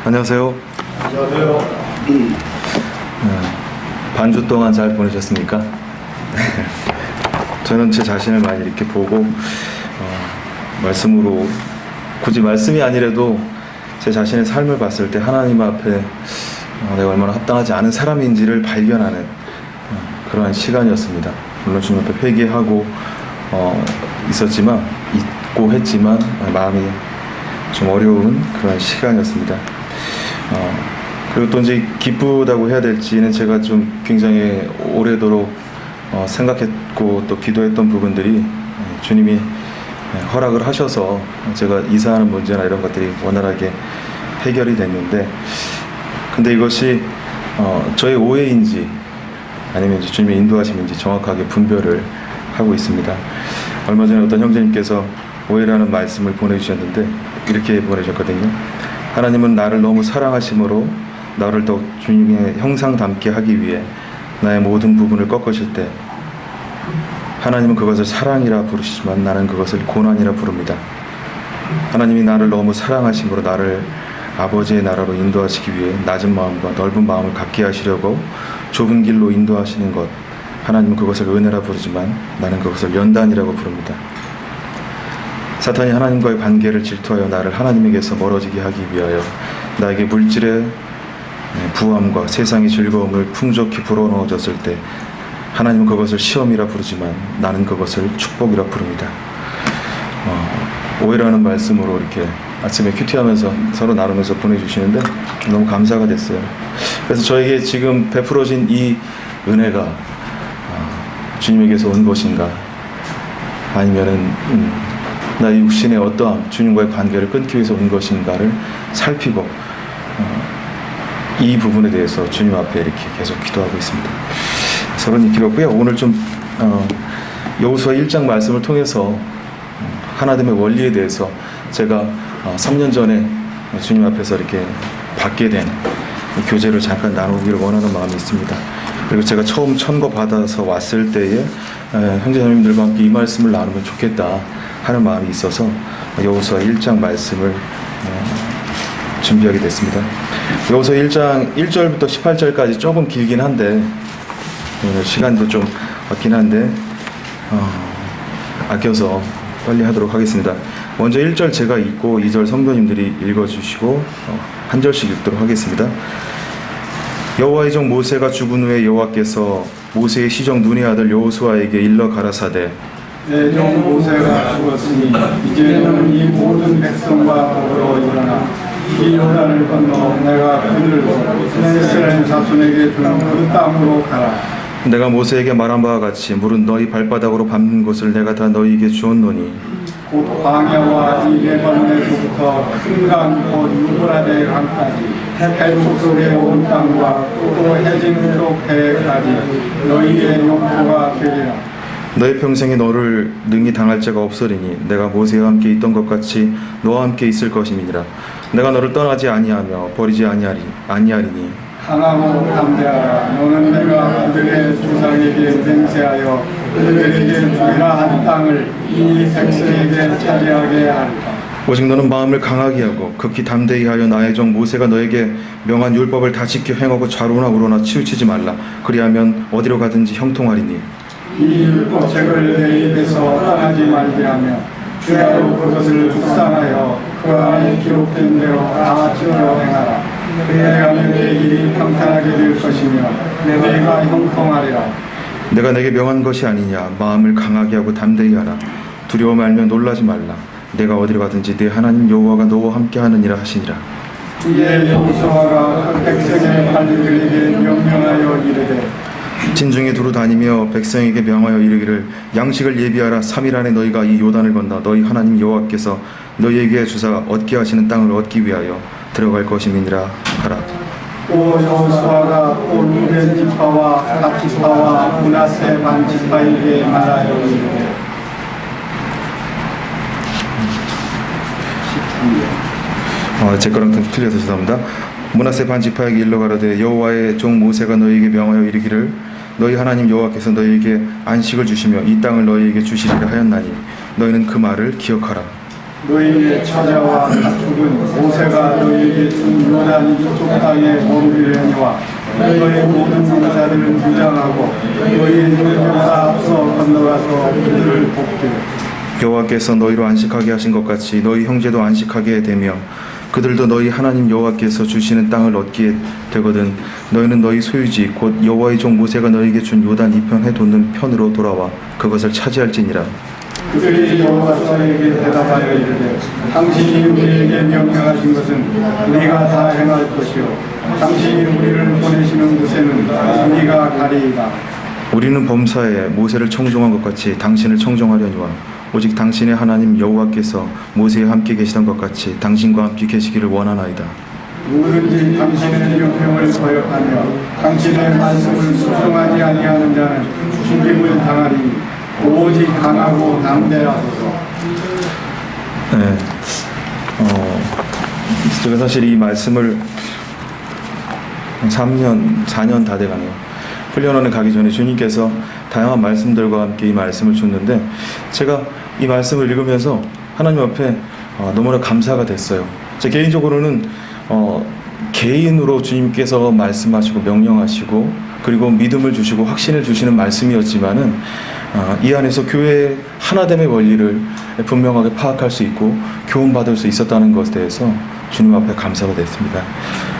안녕하세요. 안녕하세요. 반주 동안 잘 보내셨습니까? 저는 제 자신을 많이 이렇게 보고 말씀으로 굳이 말씀이 아니라도 제 자신의 삶을 봤을 때 하나님 앞에 내가 얼마나 합당하지 않은 사람인지를 발견하는 그러한 시간이었습니다. 물론 주님 앞에 회개하고 있고 했지만 마음이 좀 어려운 그런 시간이었습니다. 그리고 또 이제 기쁘다고 해야 될지는 제가 좀 굉장히 오래도록 생각했고 또 기도했던 부분들이 주님이 허락을 하셔서 제가 이사하는 문제나 이런 것들이 원활하게 해결이 됐는데, 근데 이것이 저의 오해인지 아니면 주님의 인도하심인지 정확하게 분별을 하고 있습니다. 얼마 전에 어떤 형제님께서 오해라는 말씀을 보내주셨는데 이렇게 보내셨거든요. 하나님은 나를 너무 사랑하심으로 나를 더욱 주님의 형상 닮게 하기 위해 나의 모든 부분을 꺾으실 때 하나님은 그것을 사랑이라 부르시지만 나는 그것을 고난이라 부릅니다. 하나님이 나를 너무 사랑하심으로 나를 아버지의 나라로 인도하시기 위해 낮은 마음과 넓은 마음을 갖게 하시려고 좁은 길로 인도하시는 것, 하나님은 그것을 은혜라 부르지만 나는 그것을 연단이라고 부릅니다. 사탄이 하나님과의 관계를 질투하여 나를 하나님에게서 멀어지게 하기 위하여 나에게 물질의 부함과 세상의 즐거움을 풍족히 불어넣어줬을 때 하나님은 그것을 시험이라 부르지만 나는 그것을 축복이라 부릅니다. 오해라는 말씀으로 이렇게 아침에 큐티하면서 서로 나누면서 보내주시는데 너무 감사가 됐어요. 그래서 저에게 지금 베풀어진 이 은혜가 주님에게서 온 것인가, 아니면은 나의 육신의 어떠한 주님과의 관계를 끊기 위해서 온 것인가를 살피고 이 부분에 대해서 주님 앞에 이렇게 계속 기도하고 있습니다. 서론이 길었고요. 오늘 좀 여호수아 1장 말씀을 통해서 하나됨의 원리에 대해서 제가 3년 전에 주님 앞에서 이렇게 받게 된 교제를 잠깐 나누기를 원하는 마음이 있습니다. 그리고 제가 처음 천거 받아서 왔을 때에 형제자매님들과 함께 이 말씀을 나누면 좋겠다 하는 마음이 있어서 여호수아 1장 말씀을 준비하게 됐습니다. 여호수아 1장 1절부터 18절까지 조금 길긴 한데 시간도 좀 없긴 한데 아껴서 빨리 하도록 하겠습니다. 먼저 1절 제가 읽고 2절 성도님들이 읽어주시고 한 절씩 읽도록 하겠습니다. 여호와의 종 모세가 죽은 후에 여호와께서 모세의 시종 눈의 아들 여호수아에게 일러 가라사대, 내 종 모세가 죽었으니 이제는 이 모든 백성과 더불어 일어나 이 요단을 건너 내가 그들을 이스라엘 자손에게 준 그 땅으로 가라. 내가 모세에게 말한 바와 같이 물은 너희 발바닥으로 밟는 곳을 내가 다 너희에게 주었노니 곧 광야와 이 레바논에서부터 큰강 곧 유브라데 강까지 해북 속의 온 땅과 또 해진 쪽 해까지 너희의 영토가 되리라. 너희 평생에 너를 능히 당할 자가 없으리니 내가 모세와 함께 있던 것 같이 너와 함께 있을 것임이니라. 내가 너를 떠나지 아니하며 버리지 아니하리니 강하고 담대하라. 너는 내가 그들의 조상에게 맹세하여 그들에게 주리라 한 땅을 이 백성에게 차지하게 할까. 오직 너는 마음을 강하게 하고 극히 담대히 하여 나의 종 모세가 너에게 명한 율법을 다 지켜 행하고 좌로나 우로나 치우치지 말라. 그리하면 어디로 가든지 형통하리니 이 율법책을 내 입에서 떠나지 말게 하며 주야로 그것을 묵상하여 그 안에 기록된 대로 다 지으려 행하라. 그래야면 내 일이 평탄하게 될 것이며 내가 형통하리라. 내가 내게 명한 것이 아니냐. 마음을 강하게 하고 담대히 하라. 두려워 말며 놀라지 말라. 내가 어디로 가든지 내 하나님 여호와가 너와 함께 하느니라 하시니라. 이에 여호수아가 각 백성의 관리들에게 명령하여 이르되 진중에 두루 다니며 백성에게 명하여 이르기를 양식을 예비하라. 3일 안에 너희가 이 요단을 건너 너희 하나님 여호와께서 너희에게 주사 얻게 하시는 땅을 얻기 위하여 들어갈 것임이니라 하라. 또 여호수아가 또 루벤 지파와 갓 지파와 므낫세 반 지파에게 말하여 이르되 제 거랑 좀 틀려서 죄송합니다. 므낫세 반 지파에게 일러 가라되 여호와의 종 모세가 너희에게 명하여 이르기를 너희 하나님 여호와께서 너희에게 안식을 주시며 이 땅을 너희에게 주시리라 하였나니 너희는 그 말을 기억하라. 너희의 처자와 가축은 모세 모세가 너희에게 준 요단 이쪽 땅에 머무르려니와 너희 모든 용사들을 무장하고 너희 용사 앞서 건너가서 그들을 돕게. 여호와께서 너희로 안식하게 하신 것 같이 너희 형제도 안식하게 되며 그들도 너희 하나님 여호와께서 주시는 땅을 얻게 되거든 너희는 너희 소유지 곧 여호와의 종 모세가 너희에게 준 요단 이편에 돋는 편으로 돌아와 그것을 차지할지니라. 그들이 여호와께 대답하여 이르되 당신이 우리에게 명령하신 것은 우리가 다 행할 것이요 당신이 우리를 보내시는 곳에는 우리가 가리이다. 우리는 범사에 모세를 청종한 것 같이 당신을 청종하려니와 오직 당신의 하나님 여호와께서 모세와 함께 계시던 것 같이 당신과 함께 계시기를 원하나이다. 누구든지 당신의 명령을 거역하며 당신의 말씀을 순종하지 아니하는 자는 죽임을 당하리니 오직 강하고 담대하소서. 네, 제가 사실 이 말씀을 3년, 4년 다 돼가네요. 훈련원에 가기 전에 주님께서 다양한 말씀들과 함께 이 말씀을 줬는데 제가 이 말씀을 읽으면서 하나님 앞에 너무나 감사가 됐어요. 제 개인적으로는 개인으로 주님께서 말씀하시고 명령하시고 그리고 믿음을 주시고 확신을 주시는 말씀이었지만은 이 안에서 교회의 하나됨의 원리를 분명하게 파악할 수 있고 교훈받을 수 있었다는 것에 대해서 주님 앞에 감사가 됐습니다.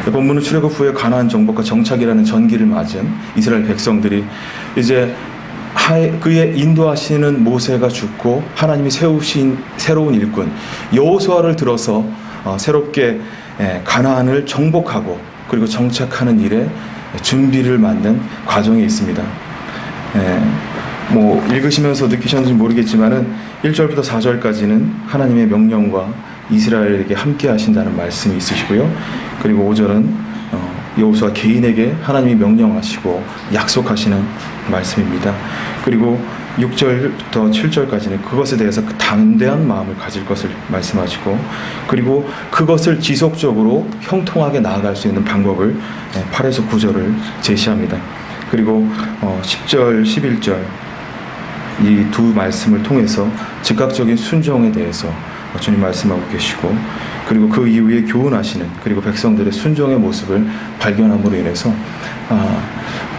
본문은 출애굽 후에 가나안 정복과 정착이라는 전기를 맞은 이스라엘 백성들이 이제 그의 인도하시는 모세가 죽고 하나님이 세우신 새로운 일꾼 여호수아를 들어서 새롭게 가나안을 정복하고 그리고 정착하는 일에 준비를 맞는 과정에 있습니다. 뭐 읽으시면서 느끼셨는지 모르겠지만은 1절부터 4절까지는 하나님의 명령과 이스라엘에게 함께 하신다는 말씀이 있으시고요. 그리고 5절은 여호수아 개인에게 하나님이 명령하시고 약속하시는 말씀입니다. 그리고 6절부터 7절까지는 그것에 대해서 그 담대한 마음을 가질 것을 말씀하시고 그리고 그것을 지속적으로 형통하게 나아갈 수 있는 방법을 8에서 9절을 제시합니다. 그리고 10절, 11절 이 두 말씀을 통해서 즉각적인 순종에 대해서 주님 말씀하고 계시고 그리고 그 이후에 교훈하시는 그리고 백성들의 순종의 모습을 발견함으로 인해서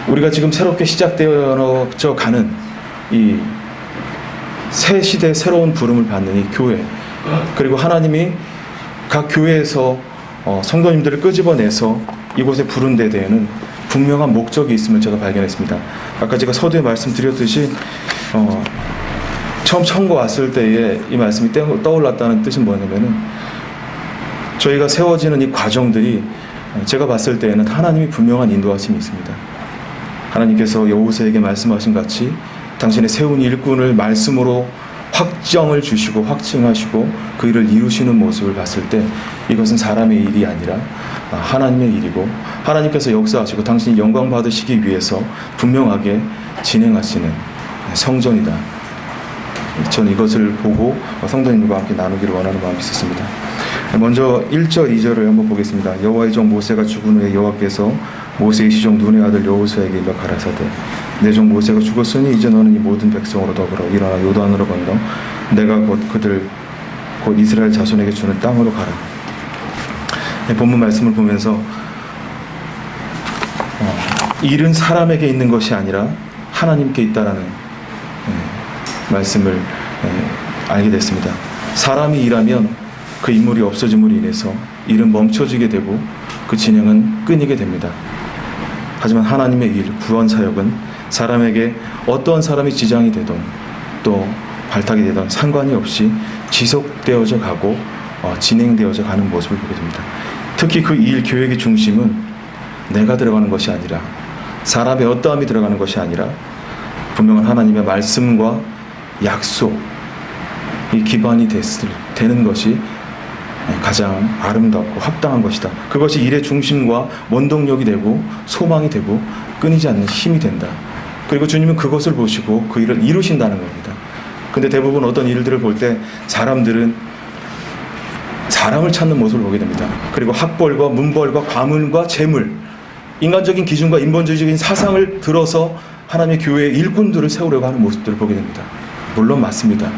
우리가 지금 새롭게 시작되어져 가는 이 새 시대의 새로운 부름을 받는 이 교회 그리고 하나님이 각 교회에서 성도님들을 끄집어내서 이곳에 부른 데 대해는 분명한 목적이 있음을 제가 발견했습니다. 아까 제가 서두에 말씀드렸듯이 처음 청구 왔을 때에 이 말씀이 떠올랐다는 뜻은 뭐냐면은 저희가 세워지는 이 과정들이 제가 봤을 때에는 하나님이 분명한 인도하심이 있습니다. 하나님께서 여호수아에게 말씀하신 같이 당신의 세운 일꾼을 말씀으로 확정을 주시고 확증하시고 그 일을 이루시는 모습을 봤을 때 이것은 사람의 일이 아니라 하나님의 일이고 하나님께서 역사하시고 당신이 영광 받으시기 위해서 분명하게 진행하시는 성전이다. 저는 이것을 보고 성도님들과 함께 나누기를 원하는 마음이 있었습니다. 먼저 1절, 2절을 한번 보겠습니다. 여호와의 종 모세가 죽은 후에 여호와께서 모세의 시종 눈의 아들 여호수아에게 일러 가라사대 내 종 모세가 죽었으니 이제 너는 이 모든 백성으로 더불어 일어나 요단으로 건너 내가 곧 이스라엘 자손에게 주는 땅으로 가라. 본문 말씀을 보면서 일은 사람에게 있는 것이 아니라 하나님께 있다라는 말씀을 알게 됐습니다. 사람이 일하면 그 인물이 없어짐으로 인해서 일은 멈춰지게 되고 그 진행은 끊이게 됩니다. 하지만 하나님의 일, 구원 사역은 사람에게 어떤 사람이 지장이 되든 또 발탁이 되든 상관이 없이 지속되어져 가고 진행되어져 가는 모습을 보게 됩니다. 특히 그 일 계획의 중심은 내가 들어가는 것이 아니라 사람의 어떠함이 들어가는 것이 아니라 분명한 하나님의 말씀과 약속이 기반이 되는 것이 가장 아름답고 합당한 것이다. 그것이 일의 중심과 원동력이 되고 소망이 되고 끊이지 않는 힘이 된다. 그리고 주님은 그것을 보시고 그 일을 이루신다는 겁니다. 근데 대부분 어떤 일들을 볼 때 사람들은 사람을 찾는 모습을 보게 됩니다. 그리고 학벌과 문벌과 가문과 재물, 인간적인 기준과 인본주의적인 사상을 들어서 하나님의 교회의 일꾼들을 세우려고 하는 모습들을 보게 됩니다. 물론 맞습니다.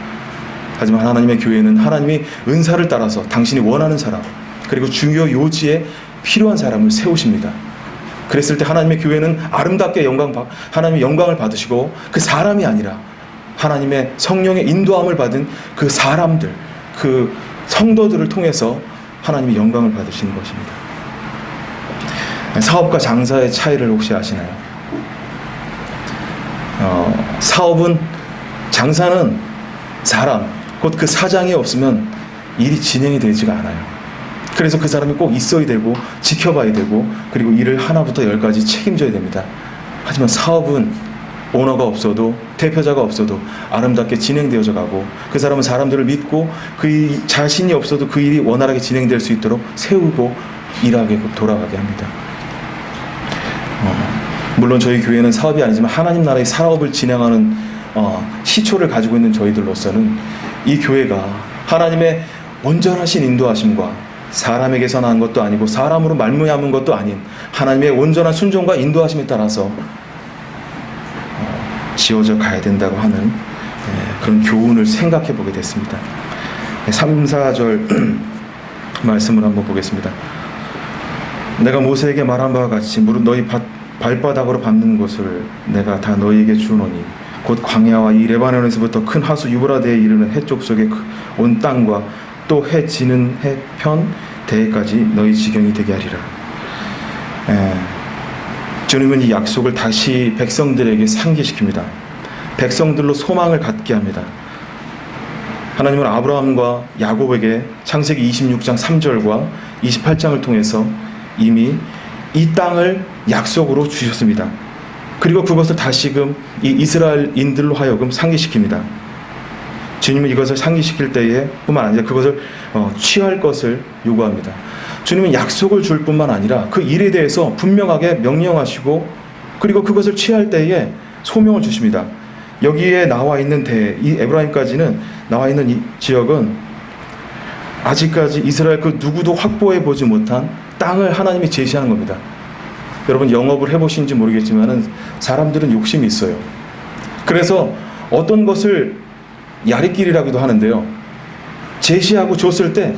하지만 하나님의 교회는 하나님이 은사를 따라서 당신이 원하는 사람, 그리고 중요 요지에 필요한 사람을 세우십니다. 그랬을 때 하나님의 교회는 아름답게 하나님의 영광을 받으시고, 그 사람이 아니라 하나님의 성령의 인도함을 받은 그 사람들, 그 성도들을 통해서 하나님의 영광을 받으시는 것입니다. 사업과 장사의 차이를 혹시 아시나요? 사업은, 장사는 사람, 곧 그 사장이 없으면 일이 진행이 되지가 않아요. 그래서 그 사람이 꼭 있어야 되고 지켜봐야 되고, 그리고 일을 하나부터 열까지 책임져야 됩니다. 하지만 사업은 오너가 없어도, 대표자가 없어도 아름답게 진행되어져 가고, 그 사람은 사람들을 믿고 그 자신이 없어도 그 일이 원활하게 진행될 수 있도록 세우고 일하게 돌아가게 합니다. 물론 저희 교회는 사업이 아니지만 하나님 나라의 사업을 진행하는 시초를 가지고 있는 저희들로서는 이 교회가 하나님의 온전하신 인도하심과 사람에게서 난 것도 아니고 사람으로 말미암은 것도 아닌 하나님의 온전한 순종과 인도하심에 따라서 지어져 가야 된다고 하는 그런 교훈을 생각해 보게 됐습니다. 3, 4절 말씀을 한번 보겠습니다. 내가 모세에게 말한 바와 같이 무릇 너희 발바닥으로 밟는 것을 내가 다 너희에게 주노니 곧 광야와 이 레바논에서부터 큰 하수 유브라데에 이르는 해쪽 속에 온 땅과 또 해 지는 해편 대해까지 너희 지경이 되게 하리라. 주님은 이 약속을 다시 백성들에게 상기시킵니다. 백성들로 소망을 갖게 합니다. 하나님은 아브라함과 야곱에게 창세기 26장 3절과 28장을 통해서 이미 이 땅을 약속으로 주셨습니다. 그리고 그것을 다시금 이 이스라엘인들로 하여금 상기시킵니다. 주님은 이것을 상기시킬 때에 뿐만 아니라 그것을 취할 것을 요구합니다. 주님은 약속을 줄 뿐만 아니라 그 일에 대해서 분명하게 명령하시고, 그리고 그것을 취할 때에 소명을 주십니다. 여기에 나와 있는 이 에브라임까지는 나와 있는 이 지역은 아직까지 이스라엘 그 누구도 확보해 보지 못한 땅을 하나님이 제시하는 겁니다. 여러분 영업을 해보신지 모르겠지만 사람들은 욕심이 있어요. 그래서 어떤 것을 야리끼리라고도 하는데요, 제시하고 줬을 때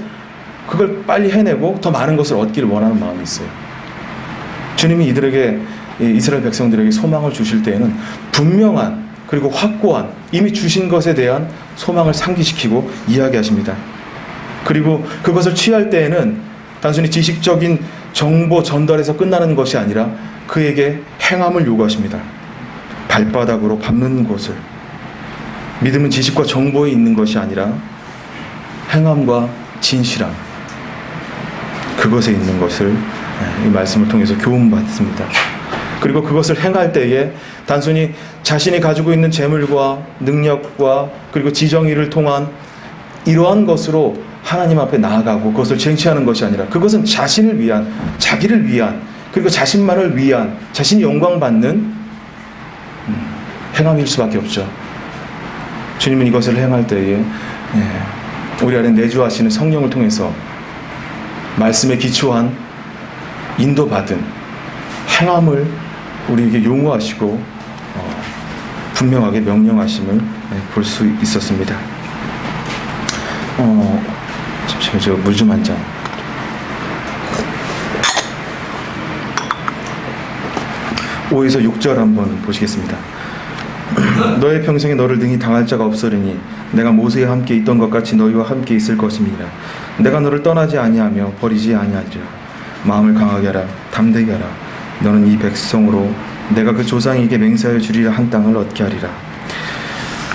그걸 빨리 해내고 더 많은 것을 얻기를 원하는 마음이 있어요. 주님이 이들에게, 이스라엘 백성들에게 소망을 주실 때에는 분명한, 그리고 확고한, 이미 주신 것에 대한 소망을 상기시키고 이야기하십니다. 그리고 그것을 취할 때에는 단순히 지식적인 정보 전달에서 끝나는 것이 아니라 그에게 행함을 요구하십니다. 발바닥으로 밟는 곳을. 믿음은 지식과 정보에 있는 것이 아니라 행함과 진실함, 그것에 있는 것을 이 말씀을 통해서 교훈받습니다. 그리고 그것을 행할 때에 단순히 자신이 가지고 있는 재물과 능력과 그리고 지정의를 통한 이러한 것으로 하나님 앞에 나아가고 그것을 쟁취하는 것이 아니라 그것은 자신을 위한, 자기를 위한, 그리고 자신만을 위한, 자신이 영광받는 행함일 수밖에 없죠. 주님은 이것을 행할 때에 우리 안에 내주하시는 성령을 통해서 말씀에 기초한 인도받은 행함을 우리에게 요구하시고 분명하게 명령하심을 볼 수 있었습니다. 잠시만요. 저 물 좀 한 잔. (5에서 6절) 한번 보시겠습니다. 너의 평생에 너를 능히 당할 자가 없으리니 내가 모세와 함께 있던 것 같이 너희와 함께 있을 것임이라. 내가 너를 떠나지 아니하며 버리지 아니하리라. 마음을 강하게 하라. 담대게 하라. 너는 이 백성으로 내가 그 조상에게 맹세하여 주리라 한 땅을 얻게 하리라.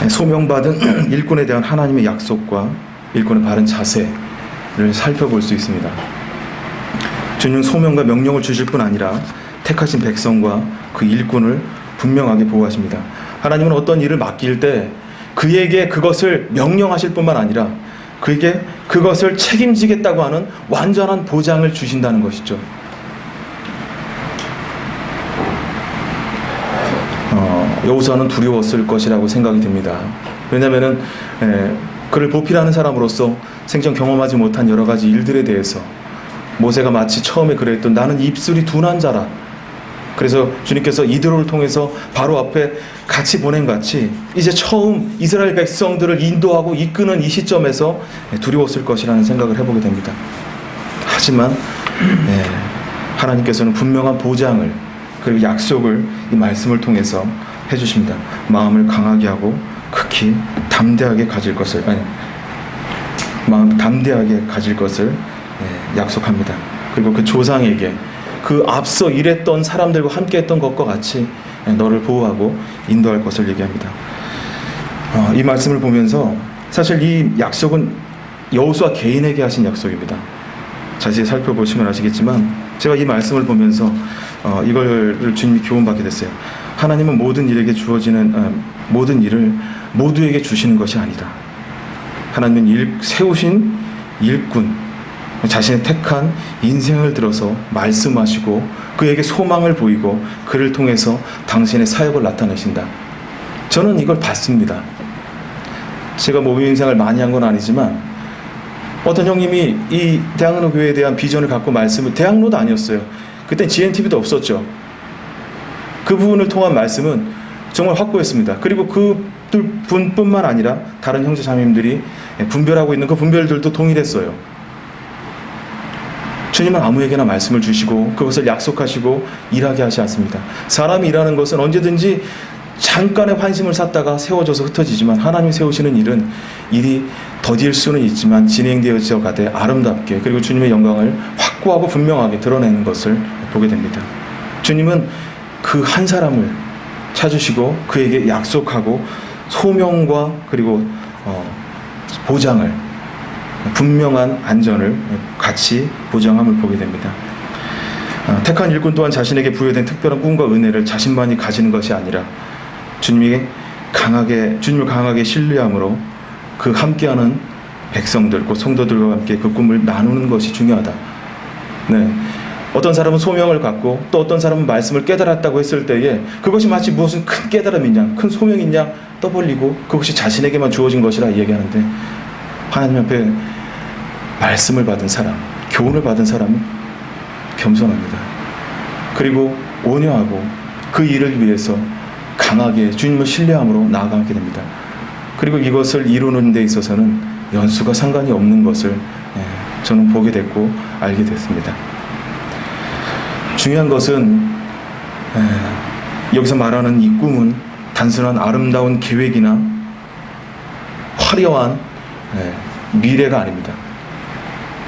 소명받은 일꾼에 대한 하나님의 약속과 일꾼의 바른 자세를 살펴볼 수 있습니다. 주님은 소명과 명령을 주실 뿐 아니라 택하신 백성과 그 일꾼을 분명하게 보호하십니다. 하나님은 어떤 일을 맡길 때 그에게 그것을 명령하실 뿐만 아니라 그에게 그것을 책임지겠다고 하는 완전한 보장을 주신다는 것이죠. 여호수아는 두려웠을 것이라고 생각이 듭니다. 왜냐하면 그를 보필하는 사람으로서 생전 경험하지 못한 여러 가지 일들에 대해서 모세가 마치 처음에 그랬던 나는 입술이 둔한 자라. 그래서 주님께서 이들을 통해서 바로 앞에 같이 보낸 같이 이제 처음 이스라엘 백성들을 인도하고 이끄는 이 시점에서 두려웠을 것이라는 생각을 해보게 됩니다. 하지만 하나님께서는 분명한 보장을 그리고 약속을 이 말씀을 통해서 해주십니다. 마음을 강하게 하고 극히 담대하게 가질 것을 마음 담대하게 가질 것을 약속합니다. 그리고 그 조상에게 그 앞서 일했던 사람들과 함께했던 것과 같이 너를 보호하고 인도할 것을 얘기합니다. 이 말씀을 보면서 사실 이 약속은 여호수아 개인에게 하신 약속입니다. 자세히 살펴보시면 아시겠지만 제가 이 말씀을 보면서 이걸 주님이 교훈받게 됐어요. 하나님은 모든 일에게 주어지는 모든 일을 모두에게 주시는 것이 아니다. 하나님은 세우신 일꾼, 자신의 택한 인생을 들어서 말씀하시고 그에게 소망을 보이고 그를 통해서 당신의 사역을 나타내신다. 저는 이걸 봤습니다. 제가 모임 인생을 많이 한 건 아니지만 어떤 형님이 이 대학로 교회에 대한 비전을 갖고 말씀을, 대학로도 아니었어요. 그때 GNTV도 없었죠. 그 부분을 통한 말씀은 정말 확고했습니다. 그리고 그 분뿐만 아니라 다른 형제 자매님들이 분별하고 있는 그 분별들도 동일했어요. 주님은 아무에게나 말씀을 주시고 그것을 약속하시고 일하게 하지 않습니다. 사람이 일하는 것은 언제든지 잠깐의 환심을 샀다가 세워져서 흩어지지만 하나님이 세우시는 일은 일이 더딜 수는 있지만 진행되어져 가되 아름답게 그리고 주님의 영광을 확고하고 분명하게 드러내는 것을 보게 됩니다. 주님은 그 한 사람을 찾으시고 그에게 약속하고 소명과 그리고 보장을, 분명한 안전을 같이 보장함을 보게 됩니다. 택한 일꾼 또한 자신에게 부여된 특별한 꿈과 은혜를 자신만이 가지는 것이 아니라 주님을 강하게 신뢰함으로 그 함께하는 백성들, 곧 성도들과 함께 그 꿈을 나누는 것이 중요하다. 어떤 사람은 소명을 갖고 또 어떤 사람은 말씀을 깨달았다고 했을 때에 그것이 마치 무슨 큰 깨달음이냐, 큰 소명이냐 떠벌리고 그것이 자신에게만 주어진 것이라 이야기하는데 하나님 앞에 말씀을 받은 사람, 교훈을 받은 사람은 겸손합니다. 그리고 온유하고 그 일을 위해서 강하게 주님을 신뢰함으로 나아가게 됩니다. 그리고 이것을 이루는 데 있어서는 연수가 상관이 없는 것을 저는 보게 됐고 알게 됐습니다. 중요한 것은 여기서 말하는 이 꿈은 단순한 아름다운 계획이나 화려한 미래가 아닙니다.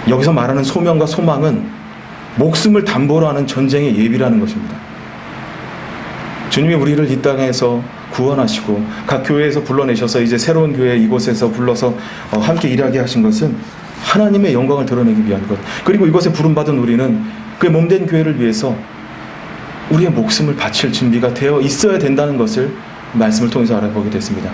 여기서 말하는 소명과 소망은 목숨을 담보로 하는 전쟁의 예비라는 것입니다. 주님이 우리를 이 땅에서 구원하시고 각 교회에서 불러내셔서 이제 새로운 교회 이곳에서 불러서 함께 일하게 하신 것은 하나님의 영광을 드러내기 위한 것, 그리고 이것에 부름받은 우리는 그의 몸된 교회를 위해서 우리의 목숨을 바칠 준비가 되어 있어야 된다는 것을 말씀을 통해서 알아보게 됐습니다.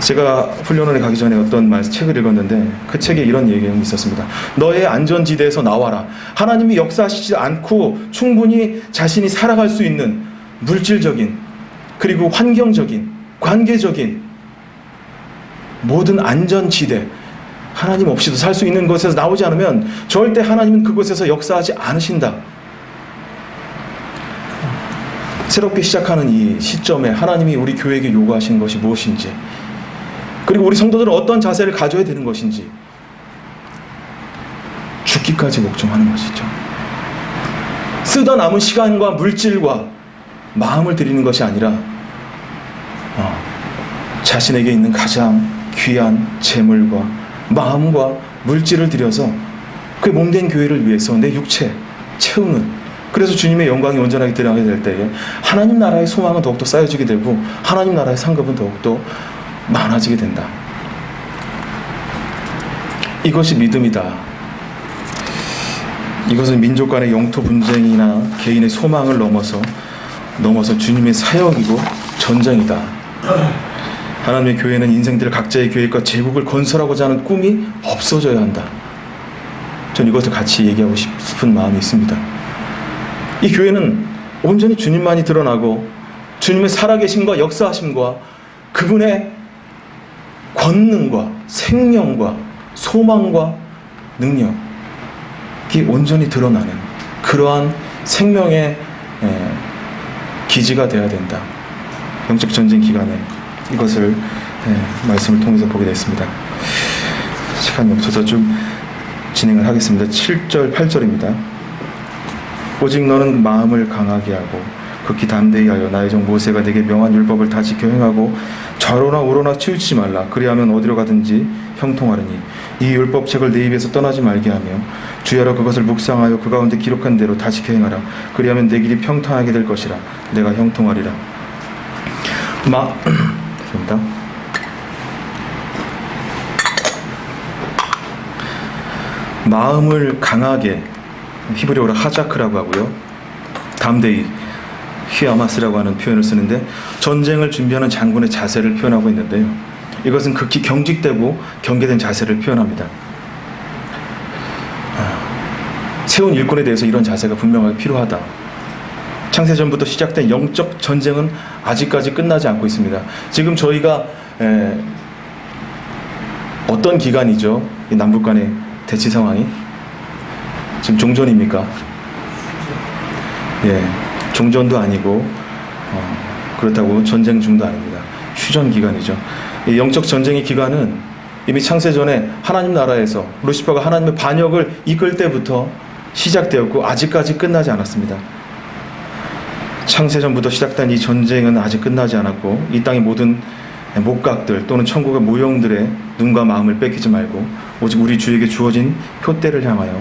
제가 훈련원에 가기 전에 어떤 책을 읽었는데 그 책에 이런 내용이 있었습니다. 너의 안전지대에서 나와라. 하나님이 역사하시지 않고 충분히 자신이 살아갈 수 있는 물질적인 그리고 환경적인 관계적인 모든 안전지대, 하나님 없이도 살 수 있는 것에서 나오지 않으면 절대 하나님은 그곳에서 역사하지 않으신다. 새롭게 시작하는 이 시점에 하나님이 우리 교회에게 요구하시는 것이 무엇인지, 그리고 우리 성도들은 어떤 자세를 가져야 되는 것인지 죽기까지 목적하는 것이죠. 쓰다 남은 시간과 물질과 마음을 드리는 것이 아니라 자신에게 있는 가장 귀한 재물과 마음과 물질을 들여서 그 몸된 교회를 위해서 내 육체 채우는, 그래서 주님의 영광이 온전하게 드러나게 될 때에 하나님 나라의 소망은 더욱더 쌓여지게 되고 하나님 나라의 상급은 더욱더 많아지게 된다. 이것이 믿음이다. 이것은 민족 간의 영토 분쟁이나 개인의 소망을 넘어서 주님의 사역이고 전쟁이다. 하나님의 교회는 인생들 각자의 계획과 제국을 건설하고자 하는 꿈이 없어져야 한다. 전 이것을 같이 얘기하고 싶은 마음이 있습니다. 이 교회는 온전히 주님만이 드러나고 주님의 살아계심과 역사하심과 그분의 권능과 생명과 소망과 능력이 온전히 드러나는 그러한 생명의 기지가 되어야 된다. 영적 전쟁 기간에 이것을 말씀을 통해서 보게 됐습니다. 시간이 없어서 좀 진행을 하겠습니다. 7절, 8절입니다. 오직 너는 마음을 강하게 하고 극히 담대히 하여 나의 종 모세가 내게 명한 율법을 다 지켜 행하고 좌로나 우로나 치우치지 말라. 그리하면 어디로 가든지 형통하리니 이 율법책을 내 입에서 떠나지 말게 하며 주야로 그것을 묵상하여 그 가운데 기록한 대로 다 지켜 행하라. 그리하면 내 길이 평탄하게 될 것이라. 내가 형통하리라. 죄송합니다. 마음을 강하게, 히브리어로 하자크라고 하고요, 담대히, 히아마스라고 하는 표현을 쓰는데 전쟁을 준비하는 장군의 자세를 표현하고 있는데요, 이것은 극히 경직되고 경계된 자세를 표현합니다. 세운 일꾼에 대해서 이런 자세가 분명하게 필요하다. 창세전부터 시작된 영적 전쟁은 아직까지 끝나지 않고 있습니다. 지금 저희가 어떤 기간이죠? 이 남북 간의 대치 상황이 지금 종전입니까? 예, 종전도 아니고 그렇다고 전쟁 중도 아닙니다. 휴전 기간이죠. 이 영적 전쟁의 기간은 이미 창세전에 하나님 나라에서 루시퍼가 하나님의 반역을 이끌 때부터 시작되었고 아직까지 끝나지 않았습니다. 창세전부터 시작된 이 전쟁은 아직 끝나지 않았고 이 땅의 모든 목각들 또는 천국의 모형들의 눈과 마음을 뺏기지 말고 오직 우리 주에게 주어진 표대를 향하여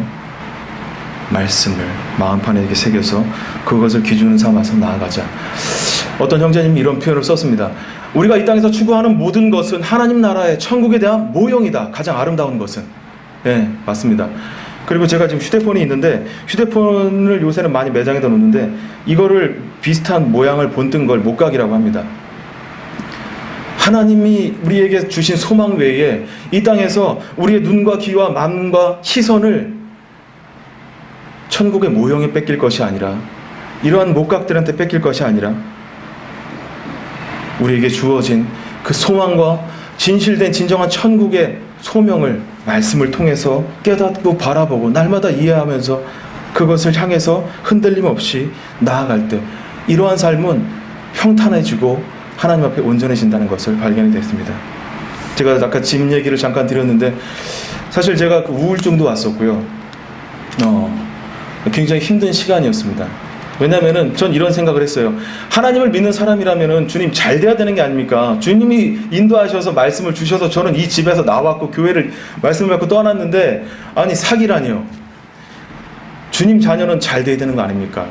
말씀을 마음판에 이렇게 새겨서 그것을 기준으로 삼아서 나아가자. 어떤 형제님이 이런 표현을 썼습니다. 우리가 이 땅에서 추구하는 모든 것은 하나님 나라의 천국에 대한 모형이다. 가장 아름다운 것은. 네, 맞습니다. 그리고 제가 지금 휴대폰이 있는데 휴대폰을 요새는 많이 매장에다 놓는데 이거를 비슷한 모양을 본뜬 걸 목각이라고 합니다. 하나님이 우리에게 주신 소망 외에 이 땅에서 우리의 눈과 귀와 마음과 시선을 천국의 모형에 뺏길 것이 아니라 이러한 목각들한테 뺏길 것이 아니라 우리에게 주어진 그 소망과 진실된 진정한 천국의 소명을 말씀을 통해서 깨닫고 바라보고 날마다 이해하면서 그것을 향해서 흔들림 없이 나아갈 때 이러한 삶은 평탄해지고 하나님 앞에 온전해진다는 것을 발견이 됐습니다. 제가 아까 집 얘기를 잠깐 드렸는데 사실 제가 그 우울증도 왔었고요. 굉장히 힘든 시간이었습니다. 왜냐하면은 전 이런 생각을 했어요. 하나님을 믿는 사람이라면은 주님 잘 돼야 되는 게 아닙니까? 주님이 인도하셔서 말씀을 주셔서 저는 이 집에서 나왔고 교회를 말씀을 받고 떠났는데 아니 사기라니요. 주님 자녀는 잘 돼야 되는 거 아닙니까?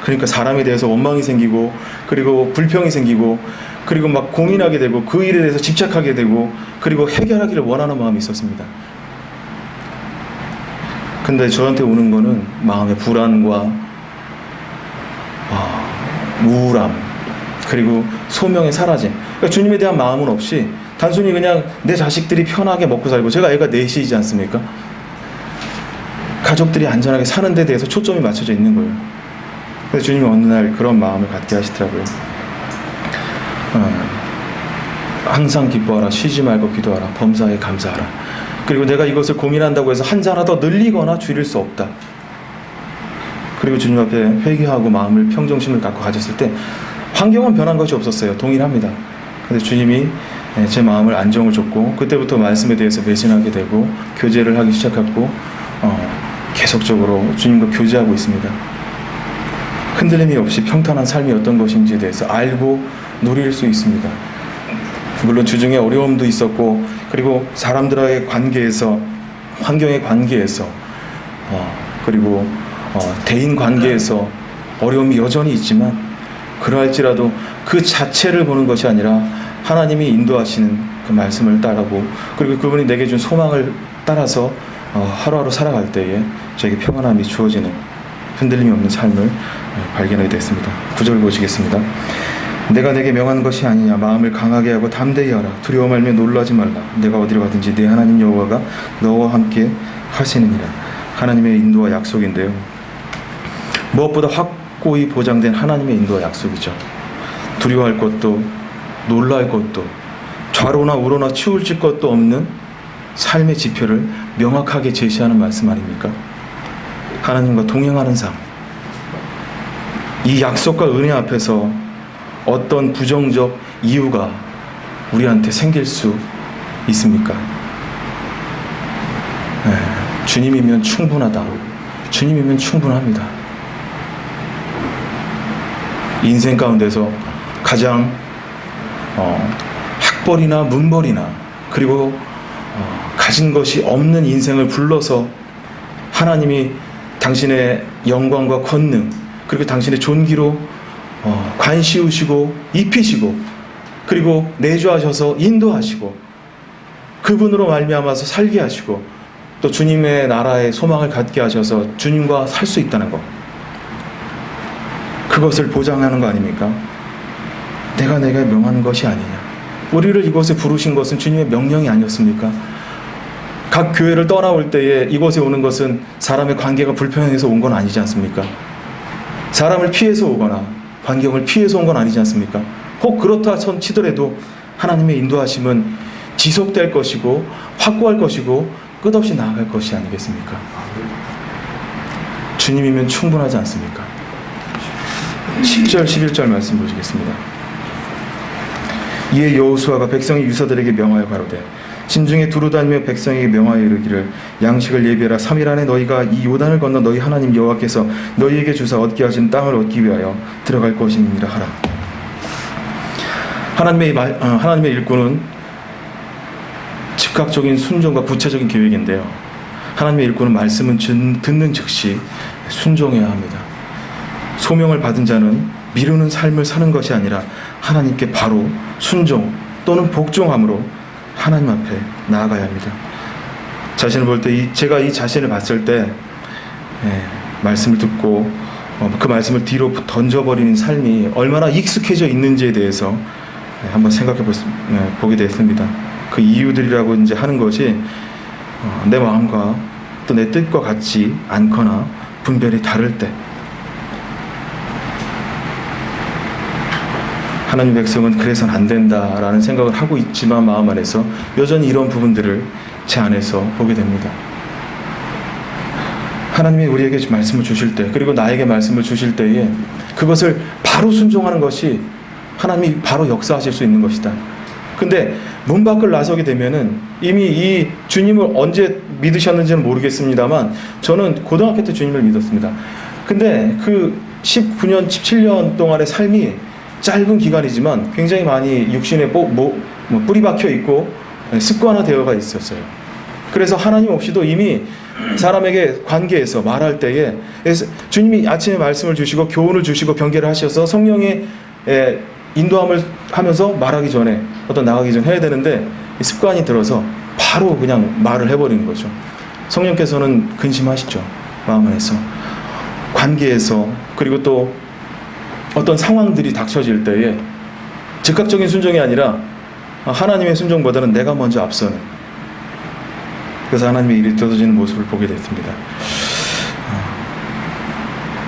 그러니까 사람에 대해서 원망이 생기고 그리고 불평이 생기고 그리고 막 고민하게 되고 그 일에 대해서 집착하게 되고 그리고 해결하기를 원하는 마음이 있었습니다. 근데 저한테 오는 거는 마음의 불안과 우울함 그리고 소명의 사라짐. 그러니까 주님에 대한 마음은 없이 단순히 그냥 내 자식들이 편하게 먹고 살고 제가 애가 넷이지 않습니까? 가족들이 안전하게 사는 데 대해서 초점이 맞춰져 있는 거예요. 그래서 주님이 어느 날 그런 마음을 갖게 하시더라고요. 항상 기뻐하라, 쉬지 말고 기도하라, 범사에 감사하라. 그리고 내가 이것을 고민한다고 해서 한 자 하나 더 늘리거나 줄일 수 없다. 그리고 주님 앞에 회개하고 마음을 평정심을 갖고 가졌을 때 환경은 변한 것이 없었어요. 동일합니다. 근데 주님이 제 마음을 안정을 줬고 그때부터 말씀에 대해서 배신하게 되고 교제를 하기 시작했고 계속적으로 주님과 교제하고 있습니다. 흔들림이 없이 평탄한 삶이 어떤 것인지에 대해서 알고 누릴 수 있습니다. 물론 주중에 어려움도 있었고 그리고 사람들과의 관계에서 환경의 관계에서 그리고 대인 관계에서 어려움이 여전히 있지만 그러할지라도 그 자체를 보는 것이 아니라 하나님이 인도하시는 그 말씀을 따르고 그리고 그분이 내게 준 소망을 따라서 하루하루 살아갈 때에 저에게 평안함이 주어지는 흔들림이 없는 삶을 발견하게 됐습니다. 9절 보시겠습니다. 내가 내게 명한 것이 아니냐 마음을 강하게 하고 담대히 하라 두려워 말며 놀라지 말라 내가 어디로 가든지 내 하나님 여호와가 너와 함께 하시느니라. 하나님의 인도와 약속인데요. 무엇보다 확고히 보장된 하나님의 인도와 약속이죠. 두려워할 것도 놀랄 것도 좌로나 우로나 치우칠 것도 없는 삶의 지표를 명확하게 제시하는 말씀 아닙니까? 하나님과 동행하는 삶. 이 약속과 은혜 앞에서 어떤 부정적 이유가 우리한테 생길 수 있습니까? 주님이면 충분하다. 주님이면 충분합니다. 인생 가운데서 가장 학벌이나 문벌이나 그리고 가진 것이 없는 인생을 불러서 하나님이 당신의 영광과 권능 그리고 당신의 존귀로 관시우시고 입히시고 그리고 내주하셔서 인도하시고 그분으로 말미암아서 살게 하시고 또 주님의 나라의 소망을 갖게 하셔서 주님과 살 수 있다는 것, 그것을 보장하는 거 아닙니까? 내가 명한 것이 아니냐. 우리를 이곳에 부르신 것은 주님의 명령이 아니었습니까? 각 교회를 떠나올 때에 이곳에 오는 것은 사람의 관계가 불편해서 온 건 아니지 않습니까? 사람을 피해서 오거나 환경을 피해서 온 건 아니지 않습니까? 혹 그렇다 치더라도 하나님의 인도하심은 지속될 것이고 확고할 것이고 끝없이 나아갈 것이 아니겠습니까? 주님이면 충분하지 않습니까? 10절 11절 말씀 보시겠습니다. 이에 여호수아가 백성의 유사들에게 명하여 가로되 진중에 두루다니며 백성에게 명하여 이르기를 양식을 예비하라. 3일 안에 너희가 이 요단을 건너 너희 하나님 여호와께서 너희에게 주사 얻게 하신 땅을 얻기 위하여 들어갈 것임이니라 하라. 하나님의 일꾼은 즉각적인 순종과 구체적인 계획인데요. 하나님의 일꾼은 말씀은 듣는 즉시 순종해야 합니다. 소명을 받은 자는 미루는 삶을 사는 것이 아니라 하나님께 바로 순종 또는 복종함으로 하나님 앞에 나아가야 합니다. 자신을 볼 때 제가 이 자신을 봤을 때 말씀을 듣고 그 말씀을 뒤로 던져버리는 삶이 얼마나 익숙해져 있는지에 대해서 한번 생각해 보게 됐습니다. 그 이유들이라고 이제 하는 것이 내 마음과 또 내 뜻과 같지 않거나 분별이 다를 때, 하나님 백성은 그래서는 안 된다라는 생각을 하고 있지만 마음 안에서 여전히 이런 부분들을 제 안에서 보게 됩니다. 하나님이 우리에게 말씀을 주실 때 그리고 나에게 말씀을 주실 때에 그것을 바로 순종하는 것이 하나님이 바로 역사하실 수 있는 것이다. 근데 문 밖을 나서게 되면은 이미 이 주님을 언제 믿으셨는지는 모르겠습니다만 저는 고등학교 때 주님을 믿었습니다. 근데 그 19년, 17년 동안의 삶이 짧은 기간이지만 굉장히 많이 육신에 뿌리 박혀 있고 습관화되어가 있었어요. 그래서 하나님 없이도 이미 사람에게 관계에서 말할 때에 주님이 아침에 말씀을 주시고 교훈을 주시고 경계를 하셔서 성령의 인도함을 하면서 말하기 전에 나가기 전 해야 되는데 습관이 들어서 바로 그냥 말을 해버리는 거죠. 성령께서는 근심하시죠. 마음 안에서 관계에서 그리고 또 어떤 상황들이 닥쳐질 때에 즉각적인 순종이 아니라 하나님의 순종보다는 내가 먼저 앞서는, 그래서 하나님의 일이 떨어지는 모습을 보게 됐습니다.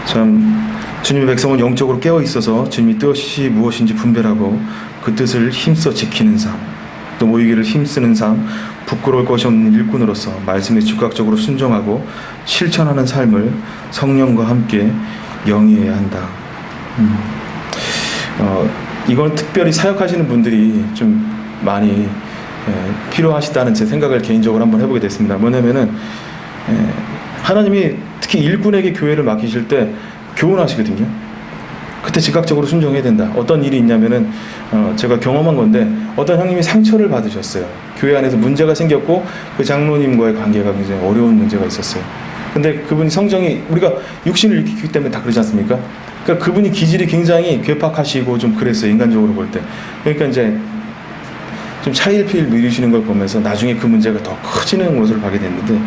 참 주님의 백성은 영적으로 깨어 있어서 주님의 뜻이 무엇인지 분별하고 그 뜻을 힘써 지키는 삶, 또 모이기를 힘쓰는 삶, 부끄러울 것이 없는 일꾼으로서 말씀에 즉각적으로 순종하고 실천하는 삶을 성령과 함께 영위해야 한다. 이건 특별히 사역하시는 분들이 좀 많이 필요하시다는 제 생각을 개인적으로 한번 해보게 됐습니다. 뭐냐면은 하나님이 특히 일꾼에게 교회를 맡기실 때 교훈하시거든요. 그때 즉각적으로 순종해야 된다. 어떤 일이 있냐면은 제가 경험한 건데 어떤 형님이 상처를 받으셨어요. 교회 안에서 문제가 생겼고 그 장로님과의 관계가 굉장히 어려운 문제가 있었어요. 근데 그분이 성정이 우리가 육신을 일으키기 때문에 다 그러지 않습니까? 그러니까 그분이 기질이 굉장히 괴팍하시고 좀 그랬어요. 인간적으로 볼 때. 그러니까 이제 좀 차일피일 누리시는 걸 보면서 나중에 그 문제가 더 커지는 것을 보게 됐는데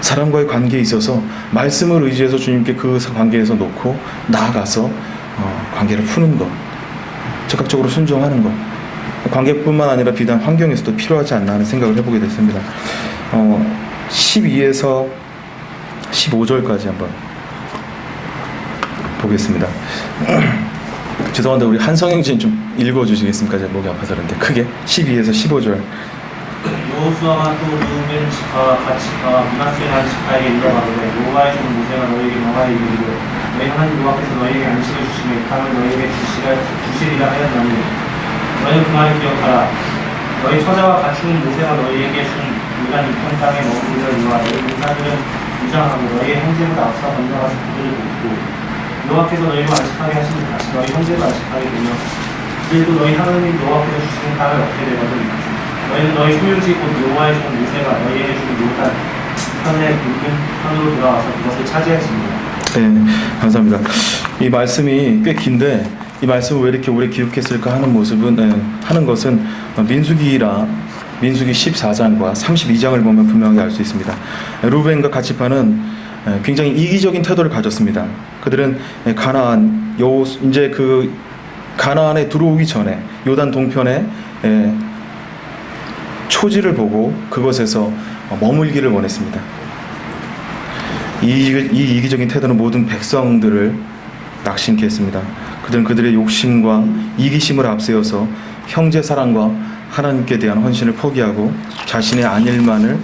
사람과의 관계에 있어서 말씀을 의지해서 주님께 그 관계에서 놓고 나아가서 관계를 푸는 것, 적극적으로 순종하는 것, 관계뿐만 아니라 비단 환경에서도 필요하지 않나 하는 생각을 해보게 됐습니다. 12에서 15절까지 한번 보겠습니다. 죄송한데 우리 한성영진 좀 읽어주시겠습니까? 제가 목이 아파서 그런데 크게 12에서 15절. 여호수아가 또 루벤 지파와 갓지파와 므낫세 갓지파에게 이르러가되 여호와의 종 모세가 너희에게 명하여 이르기를 너희 하나님 여호와께서 너희에게 안식을 주시며 이 땅을 너희에게 주시리라 하였나니 너희는 그 말을 기억하라. 너희 처자와 갖추는 모세가 너희에게 준 오늘날 이편 땅에 머무르려니와 너희 군사들은 무장하고 너희의 형제보다 앞서 건너가서 그들을 돕고 여호와께서 너희를 안식하게 하신 듯 다시 너희 형제도 안식하게 되며 그들도 너희 하나님 여호와께서 주시는 땅을 얻게 되거든 너희는 너희 소유지 곧 여호와의 종 모세가 너희에게 준 요단 편의 굵은 편으로 돌아와서 그것을 차지할지니라. 네, 감사합니다. 이 말씀이 꽤 긴데 이 말씀을 왜 이렇게 오래 기록했을까 하는 모습은 하는 것은 민수기 14장과 32장을 보면 분명하게 알 수 있습니다. 루벤과 갓시파는 굉장히 이기적인 태도를 가졌습니다. 그들은 이제 그 가나안에 들어오기 전에 요단 동편에 초지를 보고 그것에서 머물기를 원했습니다. 이 이기적인 태도는 모든 백성들을 낙심케 했습니다. 그들은 그들의 욕심과 이기심을 앞세워서 형제 사랑과 하나님께 대한 헌신을 포기하고 자신의 안일만을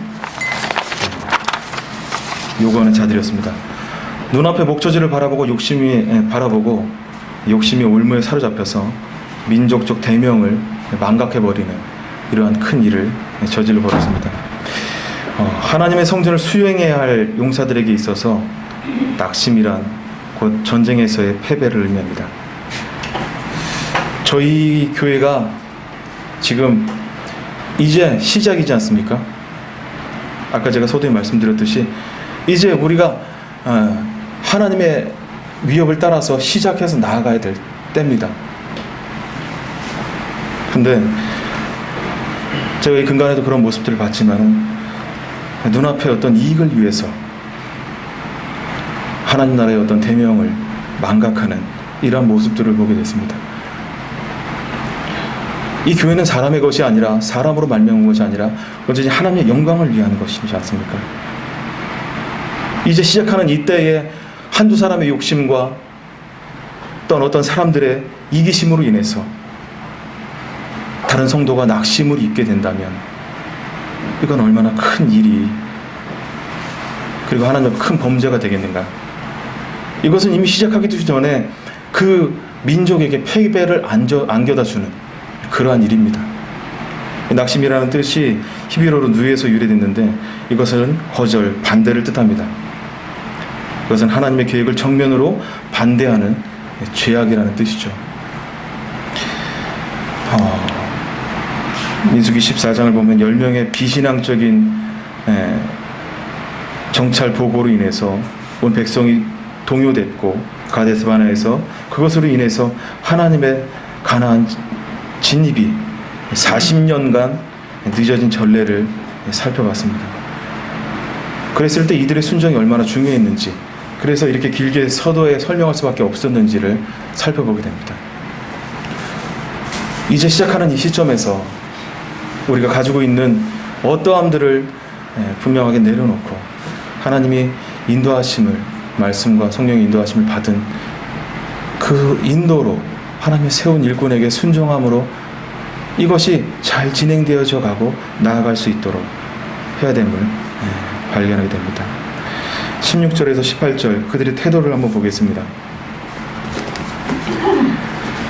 요구하는 자들이었습니다. 눈앞에 목초지를 바라보고 욕심이 올무에 사로잡혀서 민족적 대명을 망각해버리는 이러한 큰 일을 저질러 버렸습니다. 하나님의 성전을 수행해야 할 용사들에게 있어서 낙심이란 곧 전쟁에서의 패배를 의미합니다. 저희 교회가 지금 이제 시작이지 않습니까? 아까 제가 서두에 말씀드렸듯이 이제 우리가 하나님의 위협을 따라서 시작해서 나아가야 될 때입니다. 근데 제가 이 근간에도 그런 모습들을 봤지만은 눈앞에 어떤 이익을 위해서 하나님 나라의 어떤 대명을 망각하는 이러한 모습들을 보게 됐습니다. 이 교회는 사람의 것이 아니라 사람으로 말미암은 것이 아니라 언제든지 하나님의 영광을 위한 것이지 않습니까? 이제 시작하는 이때에 한두 사람의 욕심과 또는 어떤 사람들의 이기심으로 인해서 다른 성도가 낙심을 입게 된다면 이건 얼마나 큰 일이 그리고 하나님 큰 범죄가 되겠는가. 이것은 이미 시작하기도 전에 그 민족에게 패배를 안겨다 주는 그러한 일입니다. 낙심이라는 뜻이 히브리어로 누에서 유래됐는데 이것은 거절, 반대를 뜻합니다. 그것은 하나님의 계획을 정면으로 반대하는 죄악이라는 뜻이죠. 민수기 14장을 보면 10명의 비신앙적인 정찰 보고로 인해서 온 백성이 동요됐고 가데스바네에서 그것으로 인해서 하나님의 가나안 진입이 40년간 늦어진 전례를 살펴봤습니다. 그랬을 때 이들의 순종이 얼마나 중요했는지, 그래서 이렇게 길게 서도에 설명할 수밖에 없었는지를 살펴보게 됩니다. 이제 시작하는 이 시점에서 우리가 가지고 있는 어떠함들을 분명하게 내려놓고 하나님이 인도하심을, 말씀과 성령의 인도하심을 받은 그 인도로 하나님의 세운 일꾼에게 순종함으로 이것이 잘 진행되어져 가고 나아갈 수 있도록 해야 됨을 발견하게 됩니다. 16절에서 18절 그들의 태도를 한번 보겠습니다.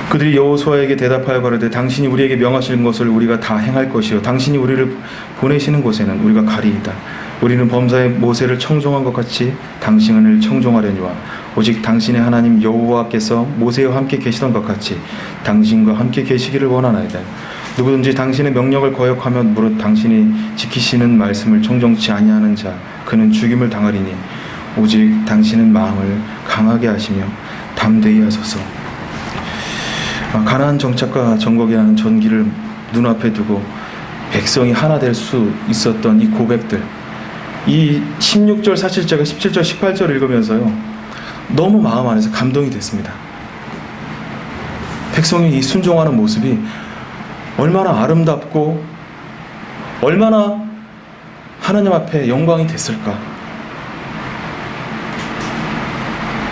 그들이 여호수아에게 대답하여 가로되 당신이 우리에게 명하신 것을 우리가 다 행할 것이요 당신이 우리를 보내시는 곳에는 우리가 가리이다. 우리는 범사의 모세를 청종한 것 같이 당신을 청종하려니와 오직 당신의 하나님 여호와께서 모세와 함께 계시던 것 같이 당신과 함께 계시기를 원하나이다. 누구든지 당신의 명령을 거역하며 무릇 당신이 지키시는 말씀을 청정치 아니하는 자 그는 죽임을 당하리니 오직 당신은 마음을 강하게 하시며 담대히 하소서. 가나안 정착과 정복이라는 전기를 눈앞에 두고 백성이 하나 될 수 있었던 이 고백들, 이 16절 사실 제가 17절 18절 읽으면서요 너무 마음 안에서 감동이 됐습니다. 백성이 이 순종하는 모습이 얼마나 아름답고 얼마나 하나님 앞에 영광이 됐을까.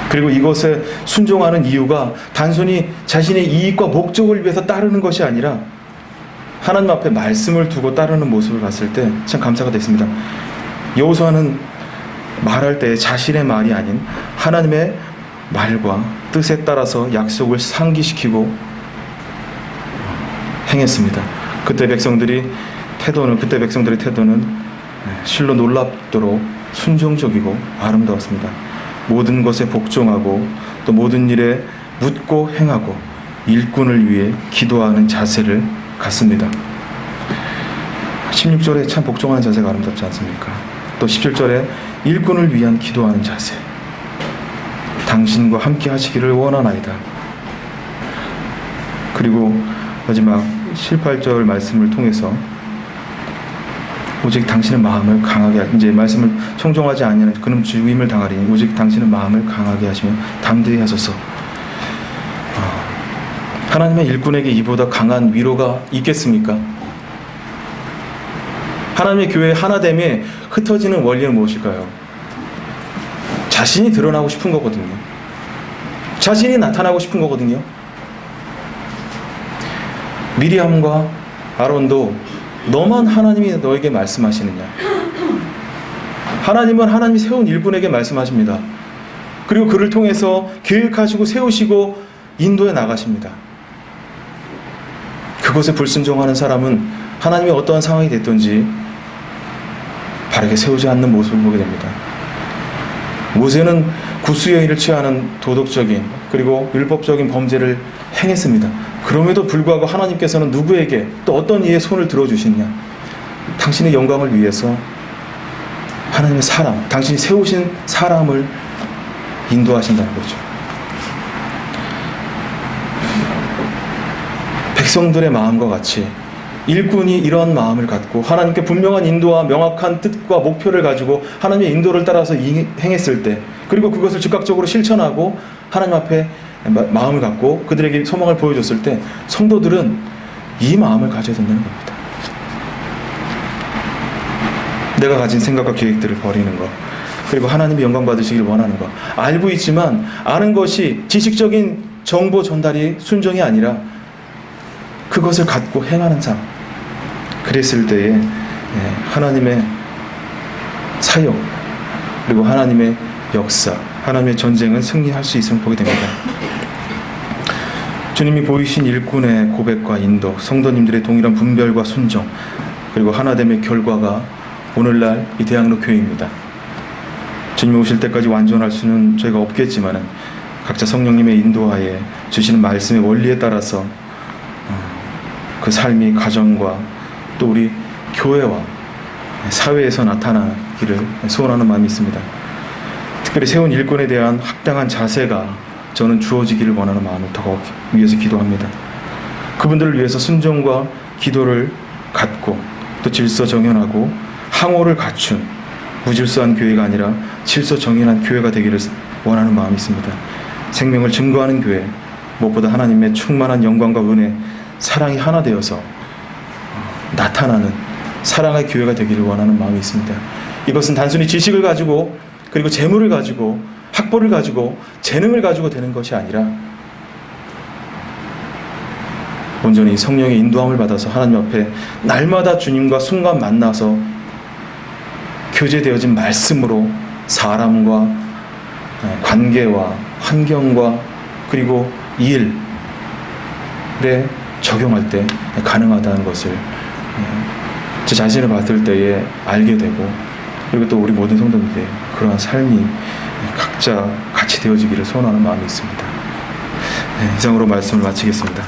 그리고 이것에 순종하는 이유가 단순히 자신의 이익과 목적을 위해서 따르는 것이 아니라 하나님 앞에 말씀을 두고 따르는 모습을 봤을 때 참 감사가 됐습니다. 여호수아는 말할 때 자신의 말이 아닌 하나님의 말과 뜻에 따라서 약속을 상기시키고 행했습니다. 그때 백성들의 태도는 실로 놀랍도록 순종적이고 아름다웠습니다. 모든 것에 복종하고 또 모든 일에 묻고 행하고 일꾼을 위해 기도하는 자세를 갖습니다. 16절에 참 복종하는 자세가 아름답지 않습니까? 또 17절에 일꾼을 위한 기도하는 자세. 당신과 함께 하시기를 원하나이다. 그리고 마지막 18절 말씀을 통해서 오직 당신의 마음을 강하게 이제 말씀을 청종하지 아니하는 그는 죽임을 당하리니 오직 당신의 마음을 강하게 하시며 담대히 하소서. 하나님의 일꾼에게 이보다 강한 위로가 있겠습니까? 하나님의 교회의 하나됨에 흩어지는 원리는 무엇일까요? 자신이 드러나고 싶은 거거든요. 자신이 나타나고 싶은 거거든요. 미리암과 아론도 너만 하나님이 너에게 말씀하시느냐? 하나님은 하나님이 세운 일꾼에게 말씀하십니다. 그리고 그를 통해서 계획하시고 세우시고 인도해 나가십니다. 그것에 불순종하는 사람은 하나님이 어떠한 상황이 됐든지 바르게 세우지 않는 모습을 보게 됩니다. 모세는 구수의 일을 취하는 도덕적인 그리고 율법적인 범죄를 행했습니다. 그럼에도 불구하고 하나님께서는 누구에게 또 어떤 이의 손을 들어주시느냐? 당신의 영광을 위해서 하나님의 사람, 당신이 세우신 사람을 인도하신다는 거죠. 백성들의 마음과 같이 일꾼이 이런 마음을 갖고 하나님께 분명한 인도와 명확한 뜻과 목표를 가지고 하나님의 인도를 따라서 행했을 때, 그리고 그것을 즉각적으로 실천하고 하나님 앞에 마음을 갖고 그들에게 소망을 보여줬을 때 성도들은 이 마음을 가져야 된다는 겁니다. 내가 가진 생각과 계획들을 버리는 것, 그리고 하나님의 영광 받으시길 원하는 것, 알고 있지만 아는 것이 지식적인 정보 전달이 순종이 아니라 그것을 갖고 행하는 삶. 그랬을 때에 하나님의 사역 그리고 하나님의 역사, 하나님의 전쟁은 승리할 수 있음을 보게 됩니다. 주님이 보이신 일꾼의 고백과 인도, 성도님들의 동일한 분별과 순종, 그리고 하나됨의 결과가 오늘날 이 대학로 교회입니다. 주님이 오실 때까지 완전할 수는 저희가 없겠지만 각자 성령님의 인도하에 주시는 말씀의 원리에 따라서 그 삶이 가정과 또 우리 교회와 사회에서 나타나기를 소원하는 마음이 있습니다. 특별히 세운 일꾼에 대한 합당한 자세가 저는 주어지기를 원하는 마음을 더 위해서 기도합니다. 그분들을 위해서 순종과 기도를 갖고 또 질서 정연하고 항호를 갖춘 무질서한 교회가 아니라 질서 정연한 교회가 되기를 원하는 마음이 있습니다. 생명을 증거하는 교회, 무엇보다 하나님의 충만한 영광과 은혜, 사랑이 하나 되어서 나타나는 사랑의 교회가 되기를 원하는 마음이 있습니다. 이것은 단순히 지식을 가지고 그리고 재물을 가지고 학벌을 가지고 재능을 가지고 되는 것이 아니라 온전히 성령의 인도함을 받아서 하나님 앞에 날마다 주님과 순간 만나서 교제되어진 말씀으로 사람과 관계와 환경과 그리고 일에 적용할 때 가능하다는 것을 제 자신을 봤을 때에 알게 되고, 그리고 또 우리 모든 성도님들의 그러한 삶이 각자 같이 되어지기를 소원하는 마음이 있습니다. 이상으로 말씀을 마치겠습니다.